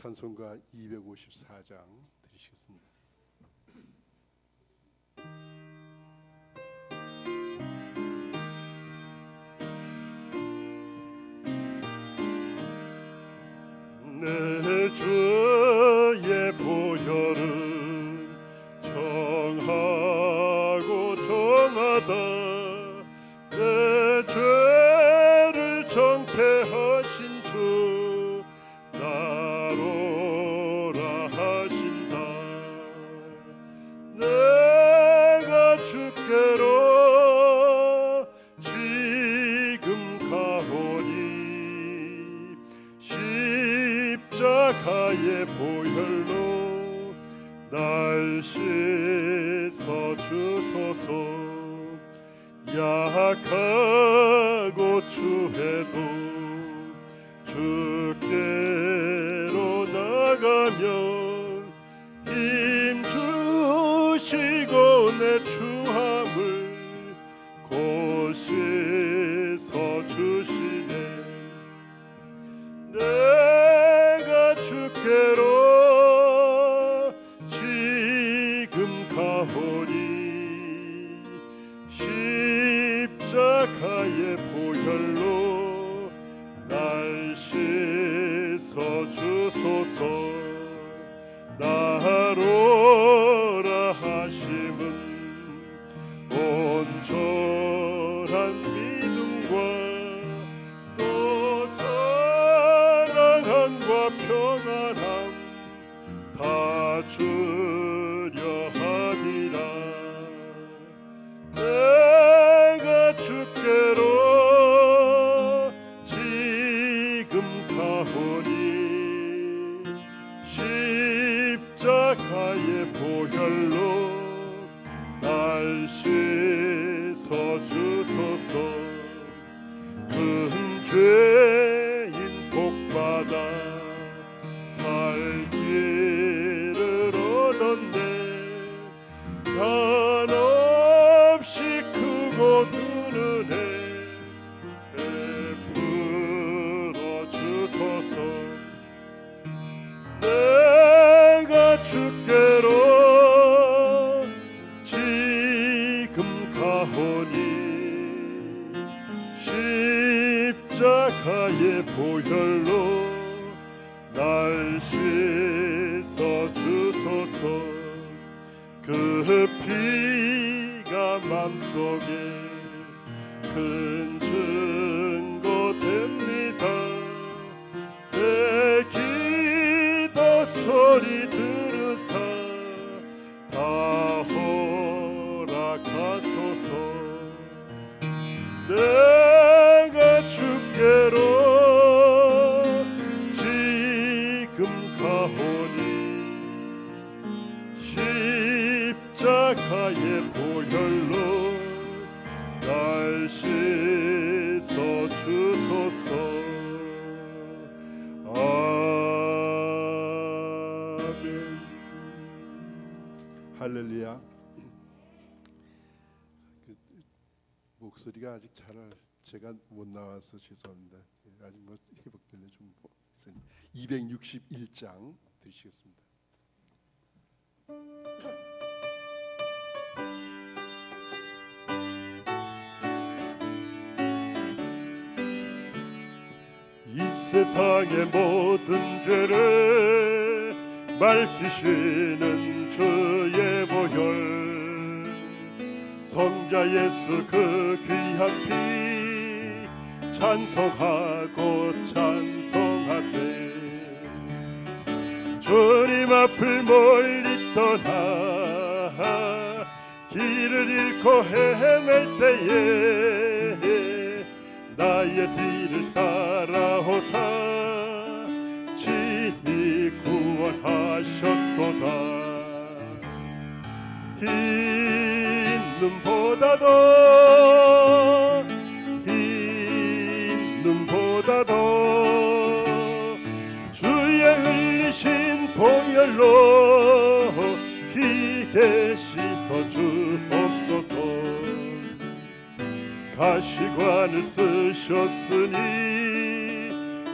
찬송가 254장 드리시겠습니다. 내 주의 보혈은 정하고 정하다. 내 죄를 정퇴하신 주 나로라 하신다. 내가 주께로 지금 가오니 십자가의 보혈로 날 씻어 주소서. 약하고 추해도 주께로 나가면 힘 주시고 내 추함을 곧 씻어 주시네. 내가 주께로 지금 가오니 십자가의 보혈로 날 씻어 주소서. 나로라 하심은 온전한 믿음과 또 사랑함과 평안함 다 주려 함이라. 내가 주께로 지금 가오니 십자가의 보혈로 날 씻어 주소서. 큰 죄인 복받아 살 길을 얻었네. 한없이 크고 누는 애 베풀어 주소서. 내가 주께로 지금 가오니 십자가의 보혈로 날 씻어 주소서. 그 피가 맘속에 큰 증거 됩니다. 내 기도 소리 들으사 다 허락하소서. 내가 주께로 지금 가오니 십자가의 보혈로 날 씻어 주소서. 아멘. 할렐루야. 목소리가 아직 잘 제가 못 나와서 죄송합니다. 아직 뭐 회복되려 좀 있으니 261장 드리시겠습니다. 이 세상의 모든 죄를 밝히시는 주의 보혈, 성자 예수 그 귀한 피 찬송하고 찬송하세. 주님 앞을 멀리 떠나 길을 잃고 헤맬 때에 나의 뒤를 따라오사 친히 구원하셨도다. 흰 눈보다도 주의 흘리신 보혈로 희게 씻어 주옵소서. 가시관을 쓰셨으니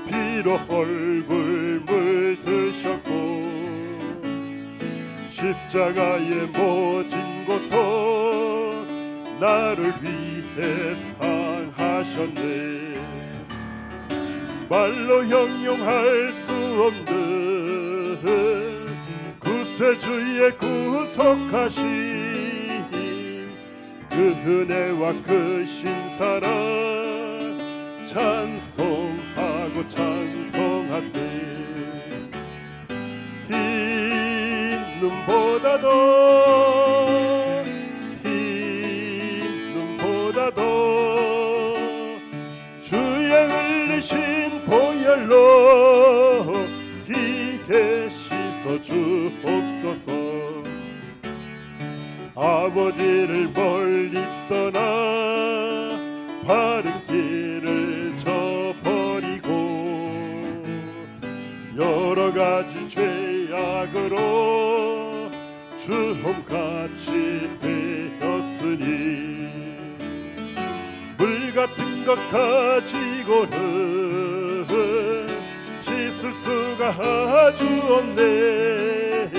피로 얼굴 물 물드셨고 십자가에 모진 고통 나를 위해 당하셨네. 말로 형용할 수 없는 구세주의 구속하심 그 은혜와 그 신사랑 찬송하고 찬송하세. 흰 눈보다도 주의 흘리신 보혈로 희게 씻어 주옵소서. 아버지를 멀리 떠나 바른 길을 저버리고 여러 가지 죄악으로 주홍같이 되었으니 물 같은 것 가지고는 씻을 수가 아주 없네.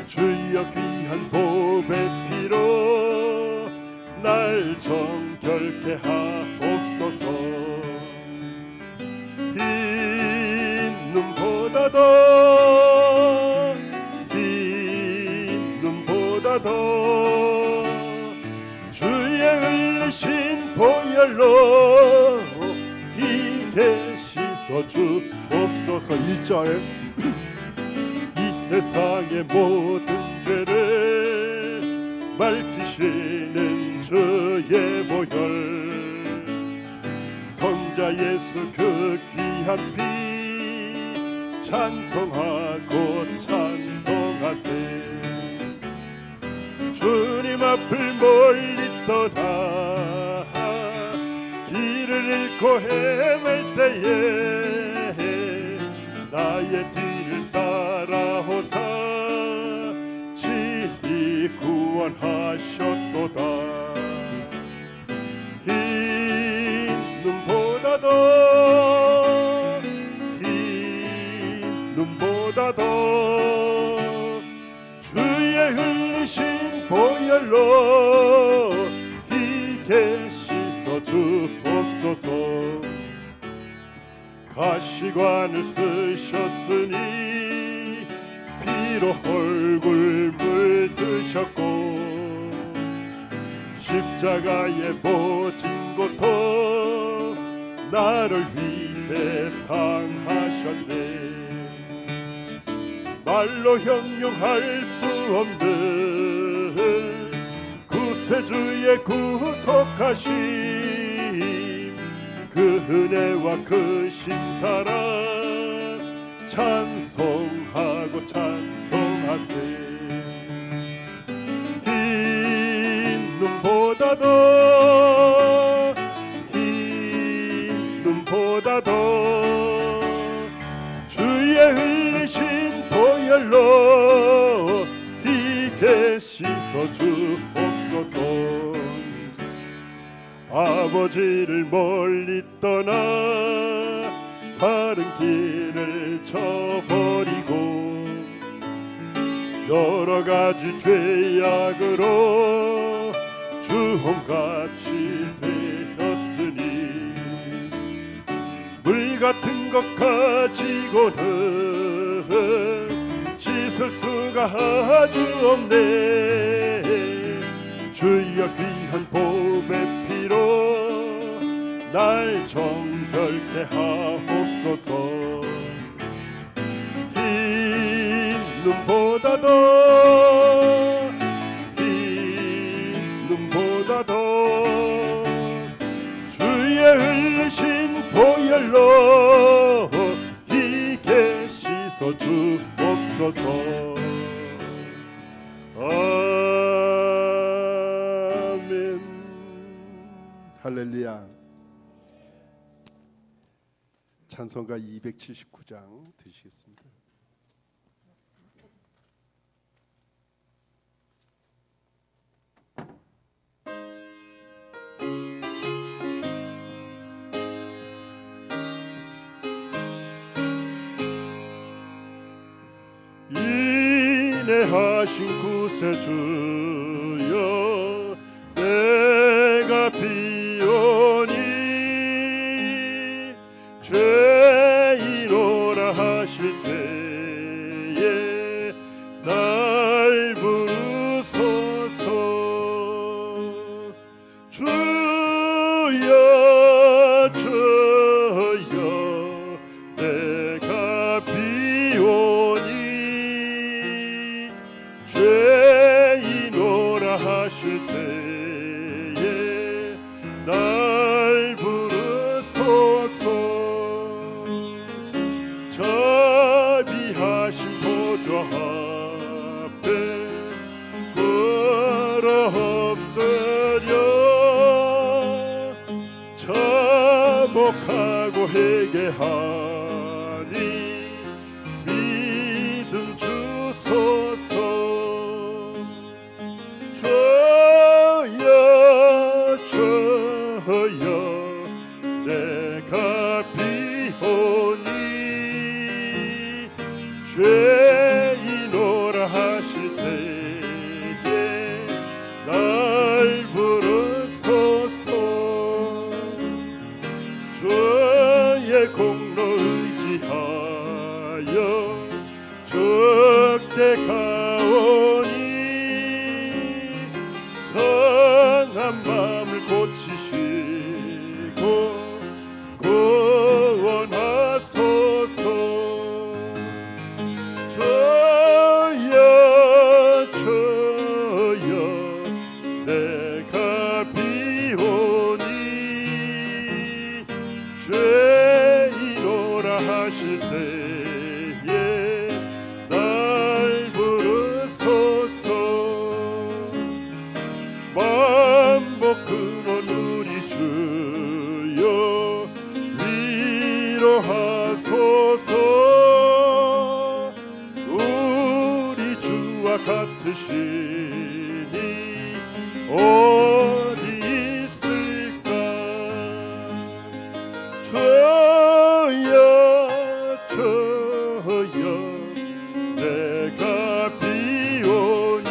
주여 귀한 보배 피로 날 정결케 하옵소서. 흰 눈보다도 주의 흘리신 보혈로 희게 씻어 주옵소서. 1절에 이 세상의 모든 죄를 밝히시는 주의 보혈 성자 예수 그 귀한 피 찬송하고 찬송하세. 주님 앞을 멀리 떠나 길을 잃고 헤맬 때에 나의 뒤를 따라오사 친히 구원하셨도다. 흰 눈보다도 주의 흘리신 보혈로 희게 씻어 주옵소서. 가시관을 쓰셨으니 피로 얼굴 물드셨고 십자가에 모진 고통 나를 위해 당하셨네. 말로 형용할 수 없는 구세주의 구속하심 그 은혜와 그 신사랑 찬송하고 찬송하세. 흰 눈보다도 주의 흘리신 보혈로 희게 씻어 주옵소서. 아버지를 멀리 떠나 바른 길을 저버리고 여러 가지 죄악으로 주홍같이 되었으니 물 같은 것 가지고는 씻을 수가 아주 없네. 주여 귀한 보배 피로 날 정결케 하옵소서. 흰 눈보다도 주의 흘리신 보혈로 희게 씻어 주옵소서. 아멘. 할렐루야. 찬송가 279장 드시겠습니다. 인내하신 구세주여 내가 비오니 죄인오라 하실 때에 날 부르소서. 주여 주여 내가 비오니 죄인오라 하실 때에 날 부르소서. 자비하신 보좌 앞에 엎드려 자복하고 회개하니 믿음 주소서. 주여 주여 내가 비오니 죄인오라 하실 때에 날 부르소서. 주의 공로 의지하여 적대가오니 상한 마음을 고치시고 구원하소서. 주여 주여 내가 비오니 죄인오라 하실 때에 날 부르소서. 만복 근원 우리 주여 위로하소서. 우리 주와 같으시니 어디 있을까. 주여 주여 내가 비오니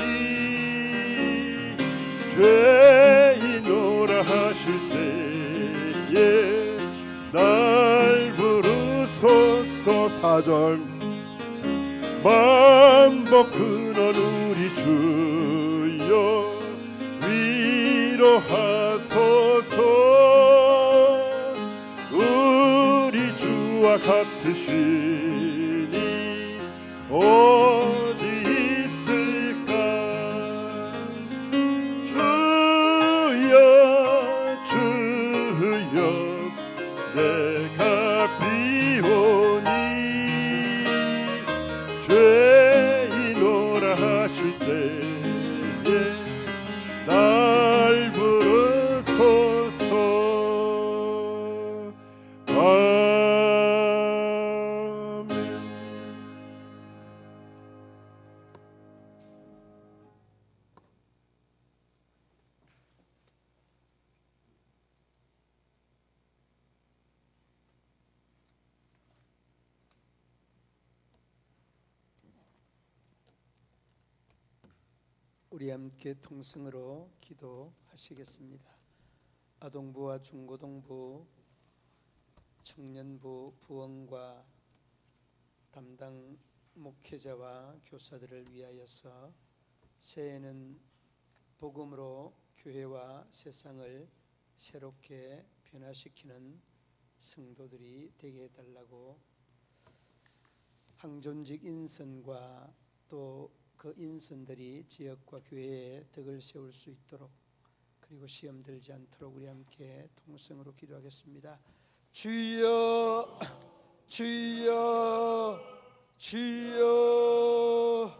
죄인오라 하실 때에 날 부르소서. 4절 만복 근원 우리 주여 위로하소서. 우리 주와 같으시니 어디 있을까. 주여 주여 내가 비오니 죄인오라 하실 때에 날 부르소서. 아멘. 우리 함께 통성으로 기도하시겠습니다. 아동부와 중고등부, 청년부 부원과 담당 목회자와 교사들을 위하여서 새해에는 복음으로 교회와 세상을 새롭게 변화시키는 성도들이 되게 해달라고 항존직 인선과 또 그 인선들이 지역과 교회에 덕을 세울 수 있도록, 그리고 시험 들지 않도록 우리 함께 통성으로 기도하겠습니다. 주여 주여 주여.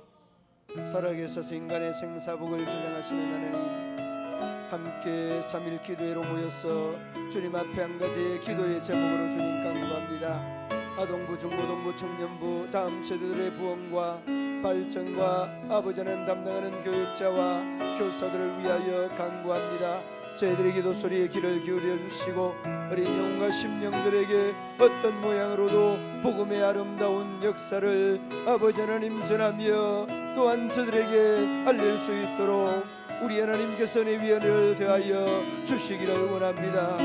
살아계셔서 인간의 생사복을 주장하시는 하나님, 함께 3일 기도회로 모여서 주님 앞에 한 가지 기도의 제목으로 주님 간구합니다. 아동부, 중고등부, 청년부, 다음 세대들의 부흥과 발전과 아버지 하나님 담당하는 교육자와 교사들을 위하여 간구합니다. 저희들의 기도 소리에 귀를 기울여 주시고 어린 영혼과 심령들에게 어떤 모양으로도 복음의 아름다운 역사를 아버지 하나님 전하며 또한 저들에게 알릴 수 있도록 우리 하나님께서 내 위안을 대하여 주시기를 원합니다.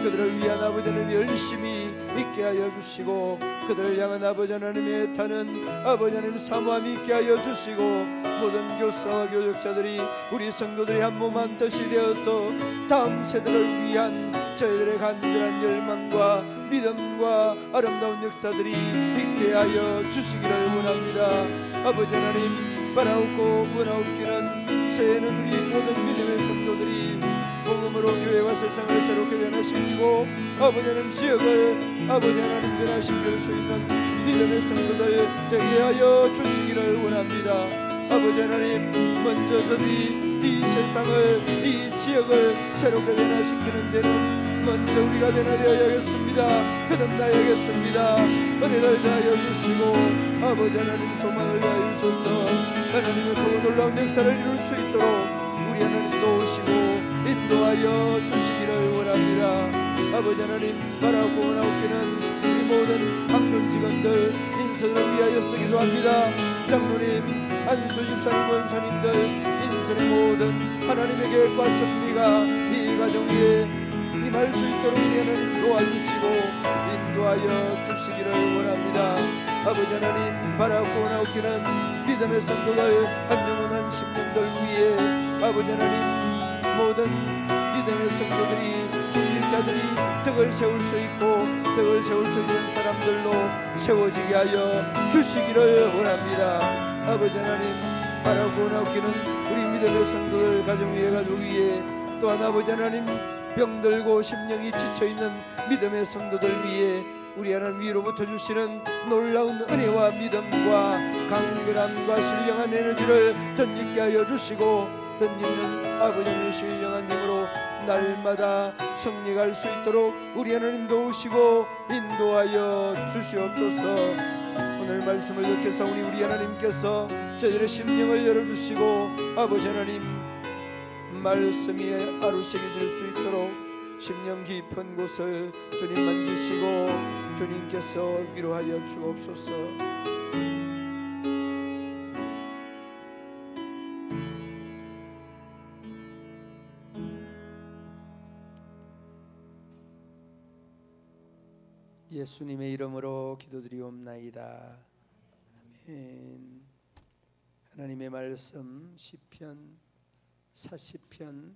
그들을 위한 아버지 하나님의 열심히 있게 하여 주시고 그들을 향한 아버지 하나님의 타는 아버지 하나님 사모함이 있게 하여 주시고 모든 교사와 교역자들이 우리 성도들이 한 몸 한 뜻이 되어서 다음 세대를 위한 저희들의 간절한 열망과 믿음과 아름다운 역사들이 있게 하여 주시기를 원합니다. 아버지 하나님 바라옵고 원하옵기는 새해는 우리 모든 믿음의 성도들이 복음으로 교회와 세상을 새롭게 변화시키고 아버지 하나님 지역을 아버지 하나님 변화시킬 수 있는 믿음의 성도들 되게 하여 주시기를 원합니다. 아버지 하나님 먼저 저들이 이 세상을 이 지역을 새롭게 변화시키는 데는 먼저 우리가 변화되어야겠습니다. 거듭나야겠습니다. 은혜를 다하여 주시고 아버지 하나님 소망을 다하여 주셔서 하나님의 그 놀라운 역사를 이룰 수 있도록 우리 하나님 도우시고 인도하여 주시기를 원합니다. 아버지 하나님 바라고 원하옵기는 우리 모든 학교 직원들 인선을 위하여 쓰기도 합니다. 장로님 안수 집사님 원사님들 인선의 모든 하나님의 계획과 섭리가 이 가정 위에 임할 수 있도록 우리 하나님 도와주시고 인도하여 주시기를 원합니다. 아버지 하나님 바라고 원하옵기는 믿음의 성도들 한 영혼한 심령들 위에 아버지 하나님 모든 믿음의 성도들이 중직자들이 덕을 세울 수 있고 덕을 세울 수 있는 사람들로 세워지게 하여 주시기를 원합니다. 아버지 하나님 바라고 원하옵기는 우리 믿음의 성도들 가정 위에 가족 위에 또한 아버지 하나님 병들고 심령이 지쳐있는 믿음의 성도들 위에 우리 하나님 위로부터 주시는 놀라운 은혜와 믿음과 강렬함과 신령한 에너지를 던지게 하여 주시고 던지는 아버지 하나님의 신령한 힘으로 날마다 승리할 수 있도록 우리 하나님 도우시고 인도하여 주시옵소서. 오늘 말씀을 듣게 사오니 우리 하나님께서 저희들의 심령을 열어주시고 아버지 하나님 말씀이 아루새겨질 수 있도록 심령 깊은 곳을 주님 만지시고 주님께서 위로하여 주옵소서. 예수님의 이름으로 기도드리옵나이다. 아멘. 하나님의 말씀 시편 40편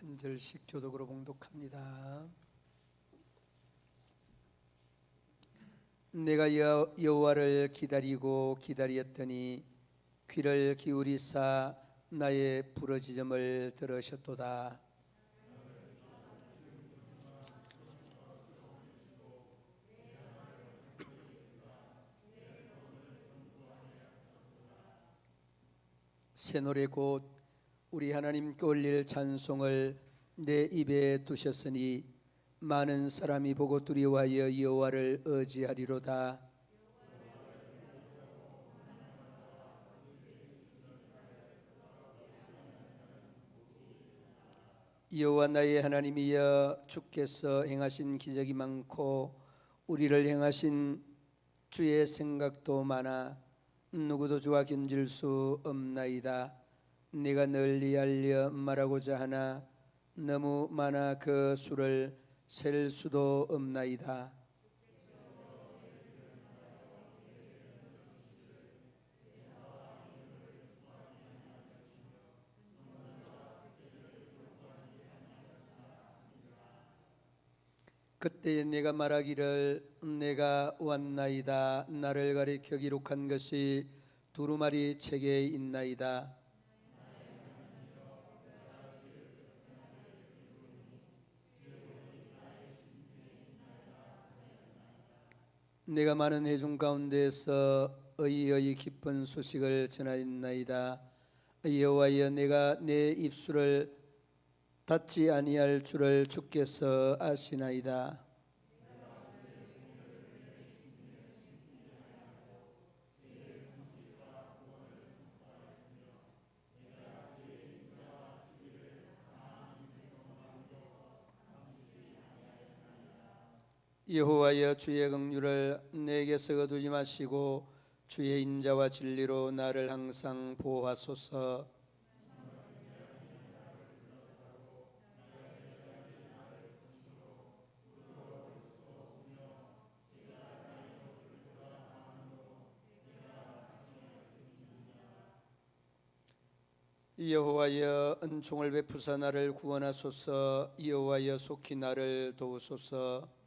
1절씩 교독으로 봉독합니다. 내가 여호와를 기다리고 기다렸더니 귀를 기울이사 나의 부르짖음을 들으셨도다. 새 노래 곧 우리 하나님께 올릴 찬송을 내 입에 두셨으니 많은 사람이 보고 두려워하여 여호와를 의지하리로다. 여호와 나의 하나님이여 주께서 행하신 기적이 많고 우리를 행하신 주의 생각도 많아 누구도 주와 견질 수 없나이다. 내가 널리 알려 말하고자 하나 너무 많아 그 수를 셀 수도 없나이다. 그때 내가 말하기를 내가 왔나이다. 나를 가리켜 기록한 것이 두루마리 책에 있나이다. 내가 많은 회중 가운데서 의의 깊은 소식을 전하였나이다. 여호와여 내가 내 입술을 닫지 아니할 줄을 주께서 아시나이다. 여호와여 주의 긍휼을 내게서 거두지 마시고 주의 인자와 진리로 나를 항상 보호하소서. 여호와여 은총을 베푸사 나를 구원하소서. 여호와여 속히 나를 도우소서.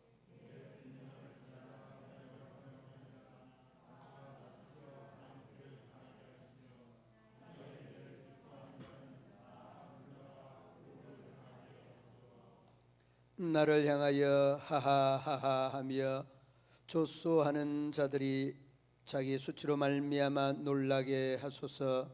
나를 향하여 하하하하 하며 조소하는 자들이 자기 수치로 말미암아 놀라게 하소서.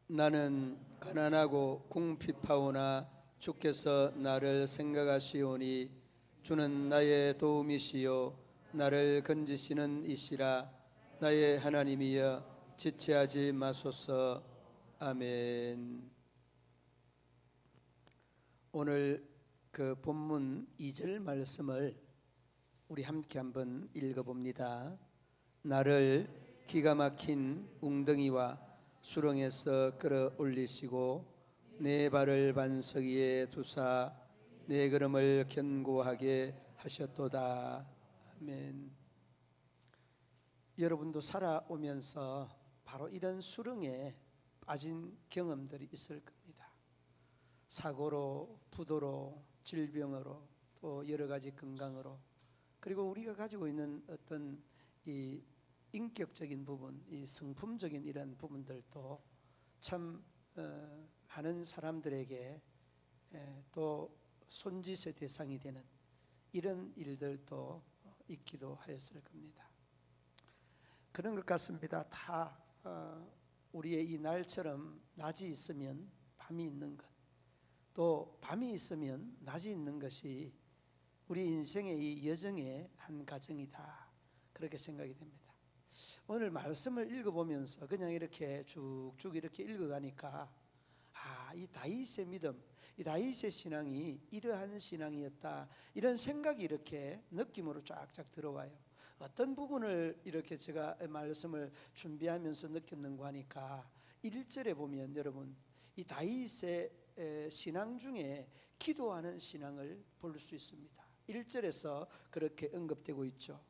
나는 가난하고 궁핍하오나 주께서 나를 생각하시오니 주는 나의 도움이시요 나를 건지시는 이시라. 나의 하나님이여 지체하지 마소서. 아멘. 오늘 그 본문 2절 말씀을 우리 함께 한번 읽어봅니다. 나를 기가 막힌 웅덩이와 수렁에서 끌어올리시고 내 발을 반석 위에 두사 내 걸음을 견고하게 하셨도다. 아멘. 여러분도 살아오면서 바로 이런 수렁에 빠진 경험들이 있을 겁니다. 사고로, 부도로, 질병으로, 또 여러 가지 건강으로, 그리고 우리가 가지고 있는 어떤 이 인격적인 부분, 이 성품적인 이런 부분들도 참 많은 사람들에게 또 손짓의 대상이 되는 이런 일들도 있기도 하였을 겁니다. 그런 것 같습니다. 다 우리의 이 날처럼 낮이 있으면 밤이 있는 것, 또 밤이 있으면 낮이 있는 것이 우리 인생의 이 여정의 한 과정이다, 그렇게 생각이 됩니다. 오늘 말씀을 읽어보면서 그냥 이렇게 쭉쭉 이렇게 읽어가니까 이 다윗의 믿음, 이 다윗의 신앙이 이러한 신앙이었다, 이런 생각이 이렇게 느낌으로 쫙쫙 들어와요. 어떤 부분을 이렇게 제가 말씀을 준비하면서 느꼈는가 하니까 1절에 보면 여러분 이 다윗의 신앙 중에 기도하는 신앙을 볼 수 있습니다. 1절에서 그렇게 언급되고 있죠.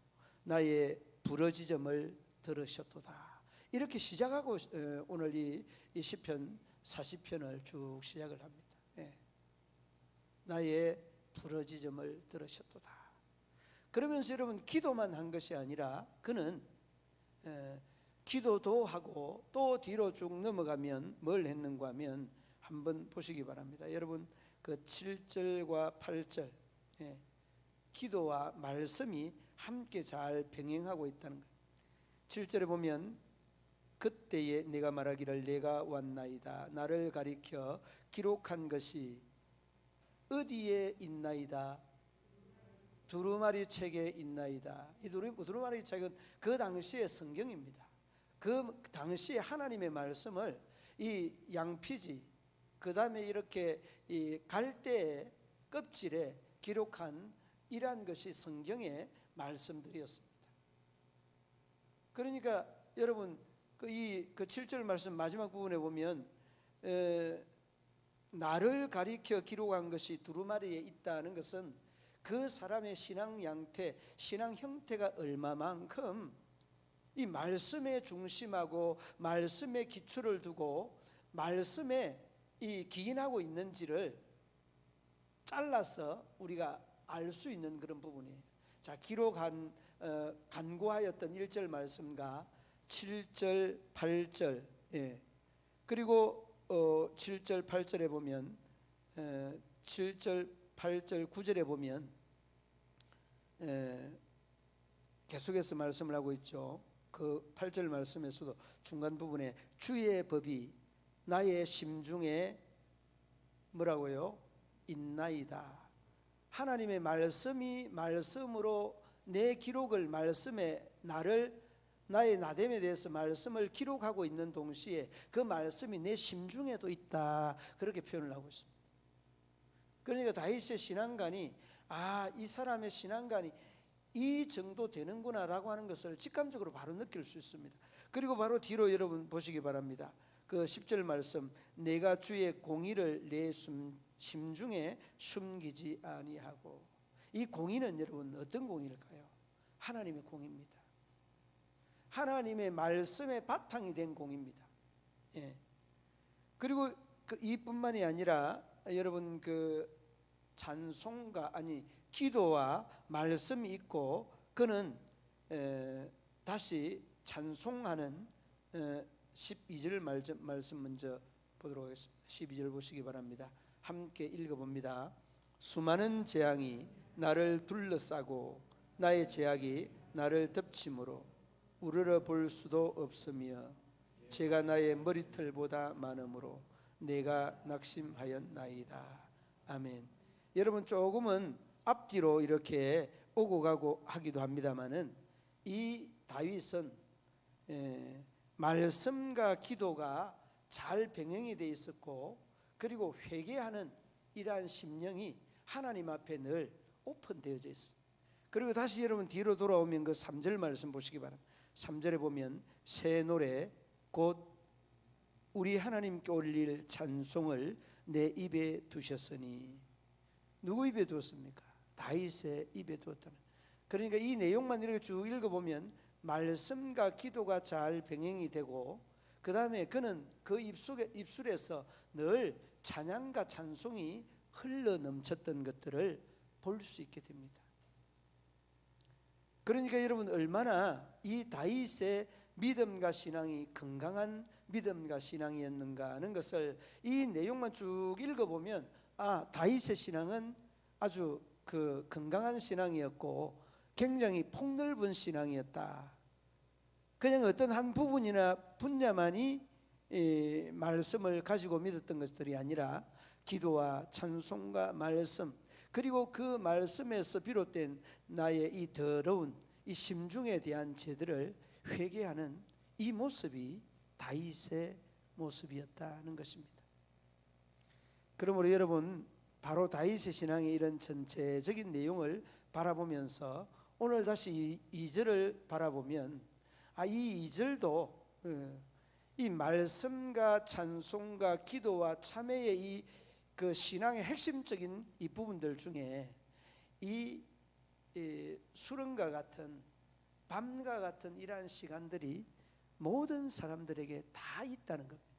나의 부르짖음을 들으셨도다, 이렇게 시작하고 오늘 이 시편 40편을 쭉 시작을 합니다. 나의 부르짖음을 들으셨도다. 그러면서 여러분 기도만 한 것이 아니라 그는 기도도 하고 또 뒤로 쭉 넘어가면 뭘 했는가 하면 한번 보시기 바랍니다. 여러분 그 7절과 8절 기도와 말씀이 함께 잘 병행하고 있다는 거예요. 7절에 보면 그때에 내가 말하기를 내가 왔나이다, 나를 가리켜 기록한 것이 어디에 있나이다, 두루마리 책에 있나이다. 이 두루마리 책은 그 당시의 성경입니다. 그 당시에 하나님의 말씀을 이 양피지, 그 다음에 이렇게 이 갈대의 껍질에 기록한 이러한 것이 성경의 말씀들이었습니다. 그러니까 여러분 그 7절 말씀 마지막 부분에 보면 나를 가리켜 기록한 것이 두루마리에 있다는 것은 그 사람의 신앙 양태, 신앙 형태가 얼마만큼 이 말씀에 중심하고 말씀에 기초를 두고 말씀에 이 기인하고 있는지를 잘라서 우리가 알 수 있는 그런 부분이에요. 자, 기록한 간구하였던 1절 말씀과 7절, 8절, 그리고 7절, 8절에 보면 7절, 8절, 9절에 보면 계속해서 말씀을 하고 있죠. 그 8절 말씀에서도 중간 부분에 주의 법이 나의 심중에 뭐라고요? 있나이다. 하나님의 말씀이 말씀으로 내 기록을 말씀에 나의 나됨에 대해서 말씀을 기록하고 있는 동시에 그 말씀이 내 심중에도 있다, 그렇게 표현을 하고 있습니다. 그러니까 다윗의 신앙관이 이 사람의 신앙관이 이 정도 되는구나라고 하는 것을 직감적으로 바로 느낄 수 있습니다. 그리고 바로 뒤로 여러분 보시기 바랍니다. 그 10절 말씀, 내가 주의 공의를 내 심중에 숨기지 아니하고. 이 공의는 여러분 어떤 공의일까요? 하나님의 공의입니다. 하나님의 말씀의 바탕이 된 공의입니다. 그리고 이뿐만이 아니라 여러분 그 찬송가 기도와 말씀이 있고, 그는 다시 찬송하는 12절 말씀 먼저 보도록 하겠습니다. 12절 보시기 바랍니다. 함께 읽어봅니다. 수많은 재앙이 나를 둘러싸고 나의 제약이 나를 덮침으로 우러러 볼 수도 없으며 제가 나의 머리털보다 많음으로 내가 낙심하였나이다. 아멘. 여러분 조금은 앞뒤로 이렇게 오고 가고 하기도 합니다마는 이 다윗은 말씀과 기도가 잘 병행이 되어 있었고, 그리고 회개하는 이러한 심령이 하나님 앞에 늘 오픈되어져 있습니다. 그리고 다시 여러분 뒤로 돌아오면 그 3절 말씀 보시기 바랍니다. 3절에 보면 새 노래 곧 우리 하나님께 올릴 찬송을 내 입에 두셨으니. 누구 입에 두었습니까? 다윗의 입에 두었다는. 그러니까 이 내용만 이렇게 쭉 읽어보면 말씀과 기도가 잘 병행이 되고, 그 다음에 그는 그 입술에서 늘 찬양과 찬송이 흘러 넘쳤던 것들을 볼 수 있게 됩니다. 그러니까 여러분 얼마나 이 다윗의 믿음과 신앙이 건강한 믿음과 신앙이었는가 하는 것을 이 내용만 쭉 읽어보면 다윗의 신앙은 아주 그 건강한 신앙이었고 굉장히 폭넓은 신앙이었다. 그냥 어떤 한 부분이나 분야만이 말씀을 가지고 믿었던 것들이 아니라 기도와 찬송과 말씀, 그리고 그 말씀에서 비롯된 나의 이 더러운 이 심중에 대한 죄들을 회개하는 이 모습이 다윗의 모습이었다는 것입니다. 그러므로 여러분 바로 다윗의 신앙의 이런 전체적인 내용을 바라보면서 오늘 다시 2절을 바라보면 이 2절도 이 말씀과 찬송과 기도와 참회의 그 신앙의 핵심적인 이 부분들 중에 이 수련과 같은 밤과 같은 이러한 시간들이 모든 사람들에게 다 있다는 겁니다.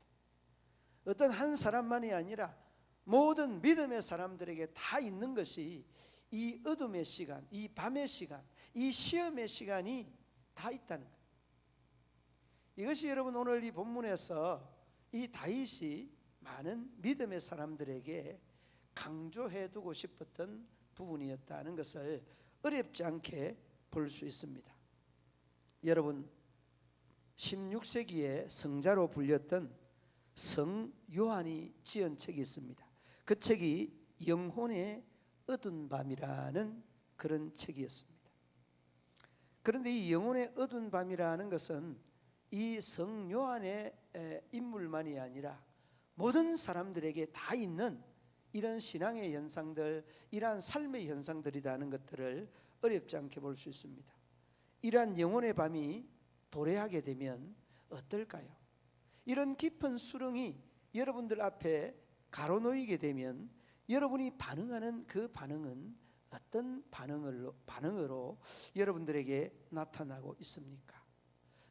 어떤 한 사람만이 아니라 모든 믿음의 사람들에게 다 있는 것이 이 어둠의 시간, 이 밤의 시간, 이 시험의 시간이 다 있다는 거예요. 이것이 여러분 오늘 이 본문에서 이 다윗이 많은 믿음의 사람들에게 강조해 두고 싶었던 부분이었다는 것을 어렵지 않게 볼 수 있습니다. 여러분 16세기에 성자로 불렸던 성 요한이 지은 책이 있습니다. 그 책이 영혼의 어두운 밤이라는 그런 책이었습니다. 그런데 이 영혼의 어두운 밤이라는 것은 이 성 요한의 인물만이 아니라 모든 사람들에게 다 있는 이런 신앙의 현상들, 이러한 삶의 현상들이라는 것들을 어렵지 않게 볼 수 있습니다. 이러한 영혼의 밤이 도래하게 되면 어떨까요? 이런 깊은 수렁이 여러분들 앞에 가로놓이게 되면 여러분이 반응하는 그 반응은 어떤 반응으로 여러분들에게 나타나고 있습니까?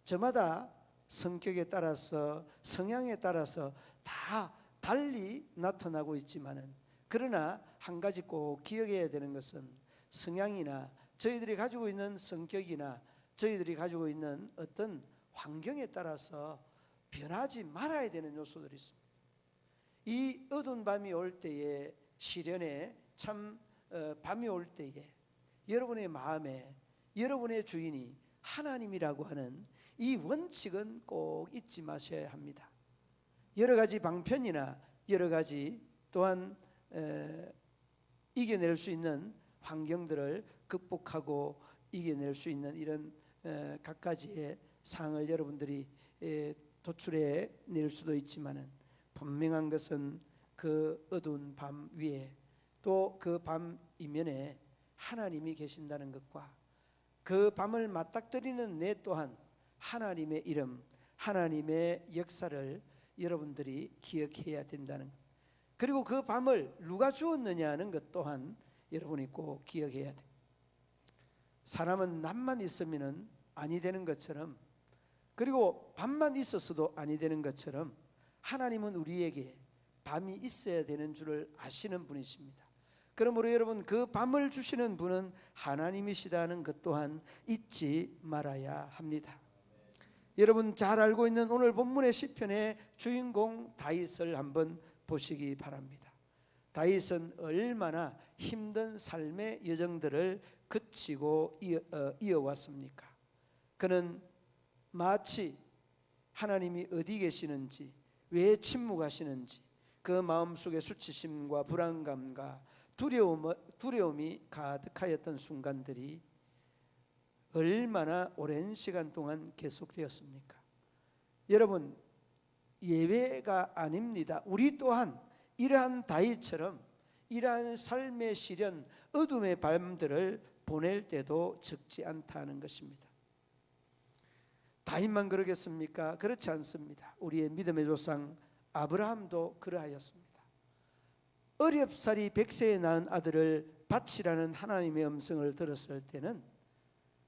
저마다 성격에 따라서 성향에 따라서 다 달리 나타나고 있지만은, 그러나 한 가지 꼭 기억해야 되는 것은 성향이나 저희들이 가지고 있는 성격이나 저희들이 가지고 있는 어떤 환경에 따라서 변하지 말아야 되는 요소들이 있습니다. 이 어두운 밤이 올 때에, 시련에 참 밤이 올 때에 여러분의 마음에 여러분의 주인이 하나님이라고 하는 이 원칙은 꼭 잊지 마셔야 합니다. 여러 가지 방편이나 여러 가지 또한 이겨낼 수 있는 환경들을 극복하고 이겨낼 수 있는 이런 갖가지의 상을 여러분들이 도출해 낼 수도 있지만은 분명한 것은 그 어두운 밤 위에 또 그 밤 이면에 하나님이 계신다는 것과 그 밤을 맞닥뜨리는 내 또한 하나님의 이름, 하나님의 역사를 여러분들이 기억해야 된다는 것. 그리고 그 밤을 누가 주었느냐 하는 것 또한 여러분이 꼭 기억해야 돼. 사람은 낮만 있으면 아니 되는 것처럼, 그리고 밤만 있었어도 아니 되는 것처럼 하나님은 우리에게 밤이 있어야 되는 줄을 아시는 분이십니다. 그러므로 여러분, 그 밤을 주시는 분은 하나님이시다는 것 또한 잊지 말아야 합니다. 여러분 잘 알고 있는 오늘 본문의 시편의 주인공 다윗을 한번 보시기 바랍니다. 다윗은 얼마나 힘든 삶의 여정들을 그치고 이어왔습니까? 그는 마치 하나님이 어디 계시는지, 왜 침묵하시는지 그 마음속에 수치심과 불안감과 두려움이 가득하였던 순간들이 얼마나 오랜 시간 동안 계속되었습니까? 여러분, 예외가 아닙니다. 우리 또한 이러한 다윗처럼 이러한 삶의 시련, 어둠의 밤들을 보낼 때도 적지 않다는 것입니다. 다윗만 그러겠습니까? 그렇지 않습니다. 우리의 믿음의 조상 아브라함도 그러하였습니다. 어렵사리 100세에 낳은 아들을 바치라는 하나님의 음성을 들었을 때는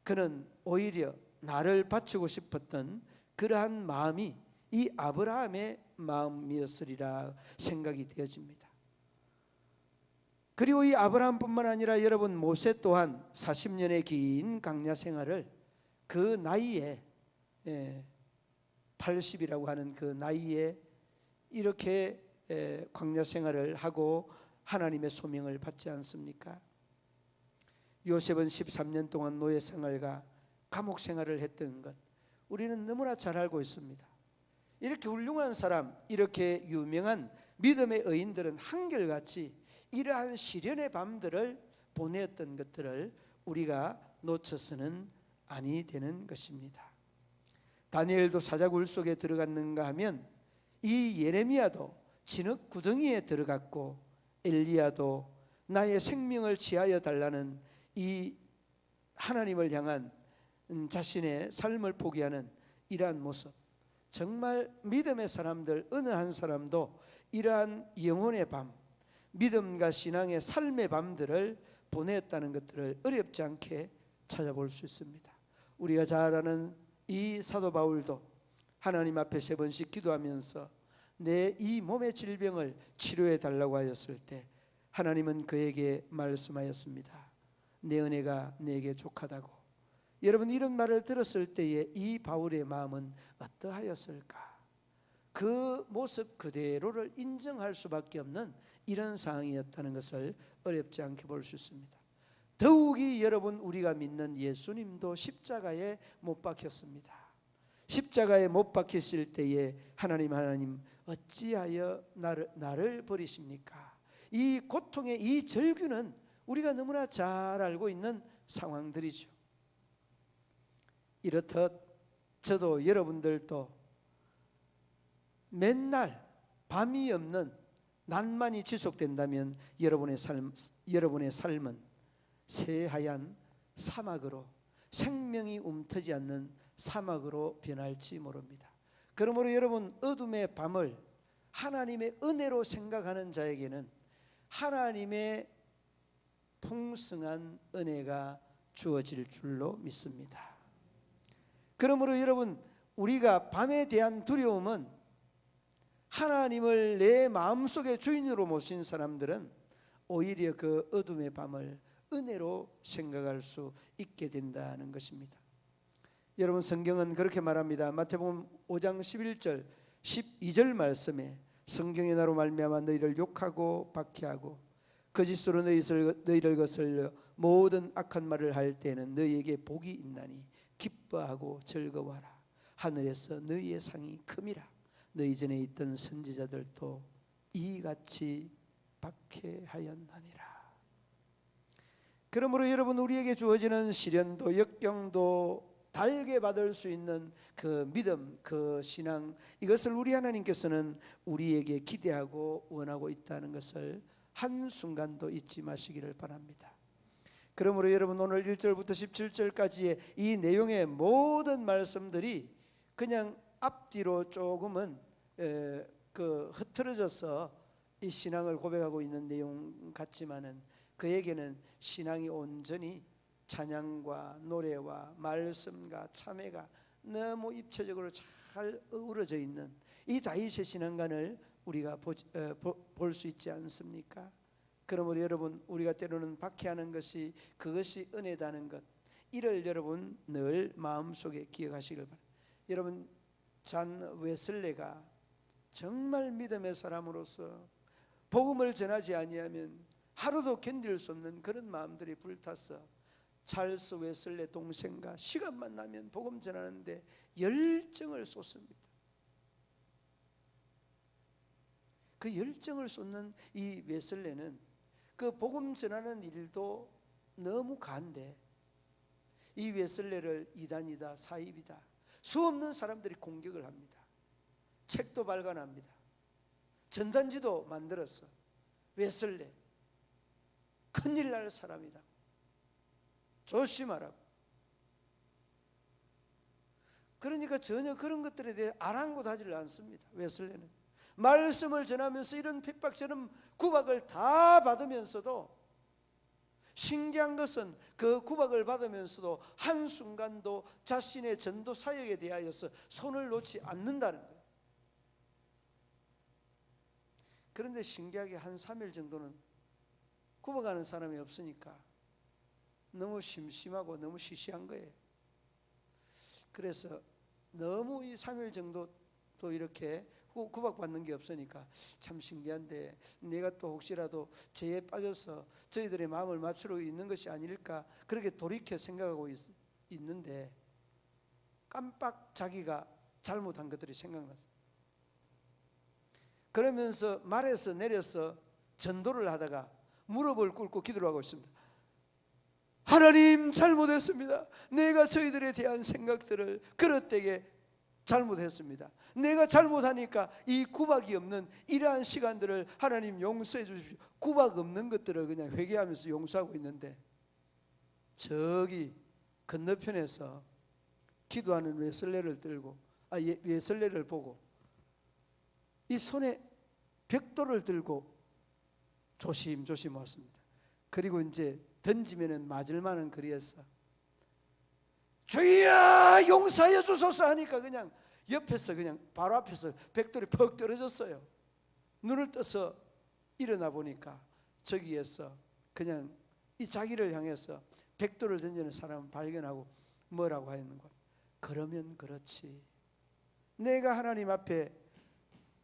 그는 오히려 나를 바치고 싶었던 그러한 마음이 이 아브라함의 마음이었으리라 생각이 되어집니다. 그리고 이 아브라함뿐만 아니라 여러분, 모세 또한 40년의 긴 광야 생활을 그 나이에 80이라고 하는 그 나이에 이렇게 광야 생활을 하고 하나님의 소명을 받지 않습니까? 요셉은 13년 동안 노예 생활과 감옥 생활을 했던 것 우리는 너무나 잘 알고 있습니다. 이렇게 훌륭한 사람, 이렇게 유명한 믿음의 의인들은 한결같이 이러한 시련의 밤들을 보냈던 것들을 우리가 놓쳐서는 아니 되는 것입니다. 다니엘도 사자굴 속에 들어갔는가 하면 이 예레미야도 진흙 구덩이에 들어갔고, 엘리야도 나의 생명을 취하여 달라는 이 하나님을 향한 자신의 삶을 포기하는 이러한 모습, 정말 믿음의 사람들 어느 한 사람도 이러한 영혼의 밤, 믿음과 신앙의 삶의 밤들을 보냈다는 것들을 어렵지 않게 찾아볼 수 있습니다. 우리가 잘 아는 이 사도 바울도 하나님 앞에 3번씩 기도하면서 내 이 몸의 질병을 치료해 달라고 하였을 때 하나님은 그에게 말씀하였습니다. 내 은혜가 내게 족하다고. 여러분, 이런 말을 들었을 때에 이 바울의 마음은 어떠하였을까? 그 모습 그대로를 인정할 수밖에 없는 이런 상황이었다는 것을 어렵지 않게 볼 수 있습니다. 더욱이 여러분, 우리가 믿는 예수님도 십자가에 못 박혔습니다. 십자가에 못 박히실 때에 하나님 어찌하여 나를 버리십니까? 이 고통의 이 절규는 우리가 너무나 잘 알고 있는 상황들이죠. 이렇듯 저도 여러분들도 맨날 밤이 없는 낮만이 지속된다면 여러분의 삶은 새하얀 사막으로, 생명이 움트지 않는 사막으로 변할지 모릅니다. 그러므로 여러분, 어둠의 밤을 하나님의 은혜로 생각하는 자에게는 하나님의 풍성한 은혜가 주어질 줄로 믿습니다. 그러므로 여러분, 우리가 밤에 대한 두려움은 하나님을 내 마음속의 주인으로 모신 사람들은 오히려 그 어둠의 밤을 은혜로 생각할 수 있게 된다는 것입니다. 여러분, 성경은 그렇게 말합니다. 마태복음 5장 11절 12절 말씀에 성경의 나로 말미암아 너희를 욕하고 박해하고 거짓으로 너희를 거슬려 모든 악한 말을 할 때는 너희에게 복이 있나니 기뻐하고 즐거워하라. 하늘에서 너희의 상이 큼이라. 너희 전에 있던 선지자들도 이같이 박해하였나니라. 그러므로 여러분, 우리에게 주어지는 시련도 역경도 달게 받을 수 있는 그 믿음, 그 신앙, 이것을 우리 하나님께서는 우리에게 기대하고 원하고 있다는 것을 한순간도 잊지 마시기를 바랍니다. 그러므로 여러분, 오늘 1절부터 17절까지의 이 내용의 모든 말씀들이 그냥 앞뒤로 조금은 흐트러져서 이 신앙을 고백하고 있는 내용 같지만은, 그에게는 신앙이 온전히 찬양과 노래와 말씀과 참회가 너무 입체적으로 잘 어우러져 있는 이 다윗의 신앙관을 우리가 볼 수 있지 않습니까? 그러므로 여러분, 우리가 때로는 박해하는 것이 그것이 은혜다는 것, 이를 여러분 늘 마음속에 기억하시길 바랍니다. 여러분, 잔 웨슬레가 정말 믿음의 사람으로서 복음을 전하지 아니하면 하루도 견딜 수 없는 그런 마음들이 불타서 찰스 웨슬레 동생과 시간만 나면 복음 전하는데 열정을 쏟습니다. 그 열정을 쏟는 이 웨슬레는 그 복음 전하는 일도 너무 간데, 이 웨슬레를 이단이다, 사입이다, 수없는 사람들이 공격을 합니다. 책도 발간합니다. 전단지도 만들었어. 웨슬레 큰일 날 사람이다, 조심하라고. 그러니까 전혀 그런 것들에 대해 아랑곳하지를 않습니다. 웨슬레는 말씀을 전하면서 이런 핍박, 저런 구박을 다 받으면서도, 신기한 것은 그 구박을 받으면서도 한순간도 자신의 전도 사역에 대하여서 손을 놓지 않는다는 거예요. 그런데 신기하게 한 3일 정도는 구박하는 사람이 없으니까 너무 심심하고 너무 시시한 거예요. 그래서 너무 이 3일 정도 또 이렇게 구박받는 게 없으니까 참 신기한데, 내가 또 혹시라도 죄에 빠져서 저희들의 마음을 맞추려 있는 것이 아닐까, 그렇게 돌이켜 생각하고 있는데 깜빡 자기가 잘못한 것들이 생각났어요. 그러면서 말에서 내려서 전도를 하다가 무릎을 꿇고 기도를 하고 있습니다. 하나님, 잘못했습니다. 내가 저희들에 대한 생각들을 그릇되게 잘못했습니다. 내가 잘못하니까 이 구박이 없는 이러한 시간들을 하나님 용서해 주십시오. 구박 없는 것들을 그냥 회개하면서 용서하고 있는데, 저기 건너편에서 기도하는 웨슬레를 웨슬레를 보고 이 손에 벽돌을 들고 조심조심 왔습니다. 그리고 이제 던지면은 맞을 만한 거리에서 주여 용서하여 주소서 하니까 그냥 옆에서, 그냥 바로 앞에서 벽돌이 퍽 떨어졌어요. 눈을 떠서 일어나 보니까 저기에서 그냥 이 자기를 향해서 벽돌을 던지는 사람을 발견하고 뭐라고 하였는가? 그러면 그렇지, 내가 하나님 앞에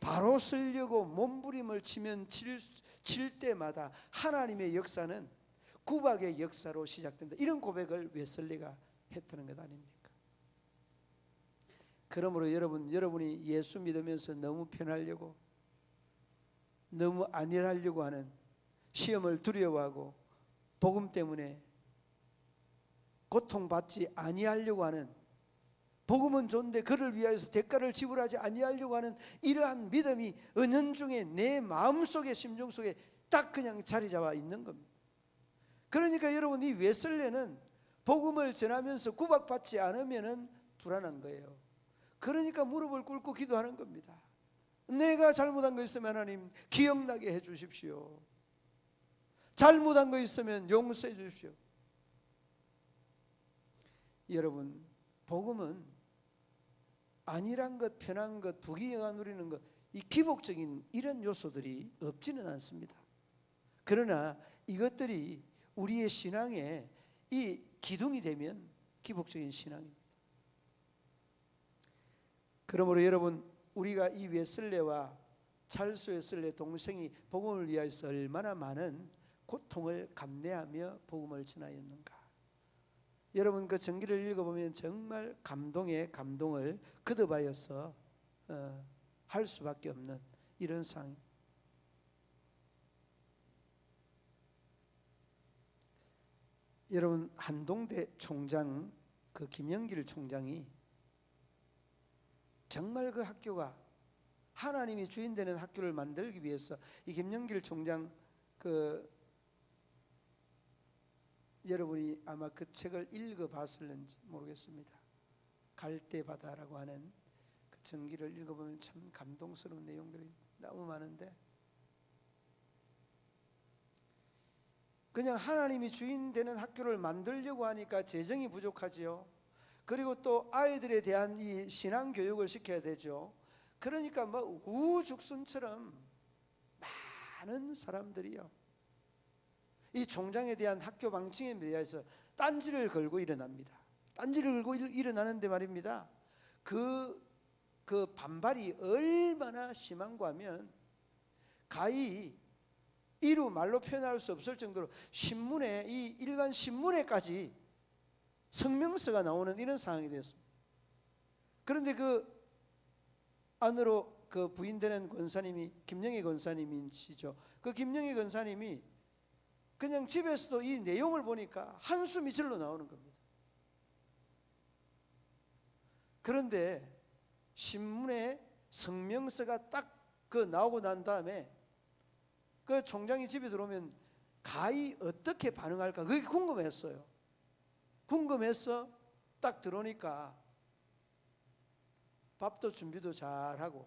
바로 쓰려고 몸부림을 칠 때마다 하나님의 역사는 구박의 역사로 시작된다, 이런 고백을 웨슬레가 했다는 것 아닙니까? 그러므로 여러분이 예수 믿으면서 너무 편하려고, 너무 안일하려고 하는, 시험을 두려워하고 복음 때문에 고통받지 아니하려고 하는, 복음은 좋은데 그를 위하여서 대가를 지불하지 아니하려고 하는 이러한 믿음이 은연중에 내 마음속에, 심정 속에 딱 그냥 자리 잡아 있는 겁니다. 그러니까 여러분, 이 웨슬레는 복음을 전하면서 구박받지 않으면 불안한 거예요. 그러니까 무릎을 꿇고 기도하는 겁니다. 내가 잘못한 거 있으면 하나님 기억나게 해 주십시오. 잘못한 거 있으면 용서해 주십시오. 여러분, 복음은 안일한 것, 편한 것, 부귀영화 누리는 것, 이 기복적인 이런 요소들이 없지는 않습니다. 그러나 이것들이 우리의 신앙의 이 기둥이 되면 기복적인 신앙입니다. 그러므로 여러분, 우리가 이 웨슬레와 찰스 웨슬레 동생이 복음을 위하여서 얼마나 많은 고통을 감내하며 복음을 전하였는가. 여러분, 그 전기를 읽어보면 정말 감동에 감동을 거듭하여서 할 수밖에 없는 이런 상황. 여러분 한동대 총장 그 김영길 총장이 정말 그 학교가 하나님이 주인 되는 학교를 만들기 위해서 이 김영길 총장 그 여러분이 아마 그 책을 읽어봤을는지 모르겠습니다. 갈대바다라고 하는 그 전기를 읽어보면 참 감동스러운 내용들이 너무 많은데 그냥 하나님이 주인 되는 학교를 만들려고 하니까 재정이 부족하지요. 그리고 또 아이들에 대한 이 신앙 교육을 시켜야 되죠. 그러니까 뭐 우죽순처럼 많은 사람들이요 이 총장에 대한 학교 방침에 대해서 딴지를 걸고 일어납니다. 딴지를 걸고 일어나는데 말입니다. 그 반발이 얼마나 심한가 하면 가히 이루 말로 표현할 수 없을 정도로 신문에 이 일간 신문에까지 성명서가 나오는 이런 상황이 되었습니다. 그런데 그 안으로 그 부인되는 권사님이 김영희 권사님이시죠. 그 김영희 권사님이 그냥 집에서도 이 내용을 보니까 한숨이 절로 나오는 겁니다. 그런데 신문에 성명서가 딱 그 나오고 난 다음에 그 총장이 집에 들어오면 가히 어떻게 반응할까 그게 궁금했어요. 궁금해서 딱 들어오니까 밥도 준비도 잘하고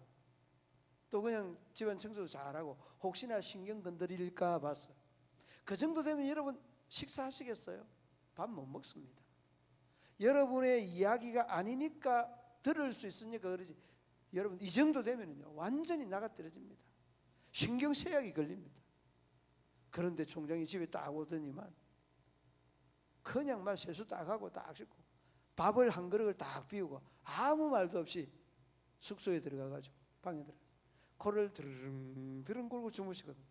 또 그냥 집안 청소도 잘하고 혹시나 신경 건드릴까 봤어요. 그 정도 되면 여러분 식사하시겠어요? 밥 못 먹습니다. 여러분의 이야기가 아니니까 들을 수 있으니까 그러지 여러분 이 정도 되면요 완전히 나가 떨어집니다. 신경쇠약이 걸립니다. 그런데 총장이 집에 딱 오더니만 그냥 막 세수 딱 하고 딱 씻고 밥을 한 그릇을 딱 비우고 아무 말도 없이 숙소에 들어가가지고 방에 들어가서 코를 드릉 굴고 주무시거든요.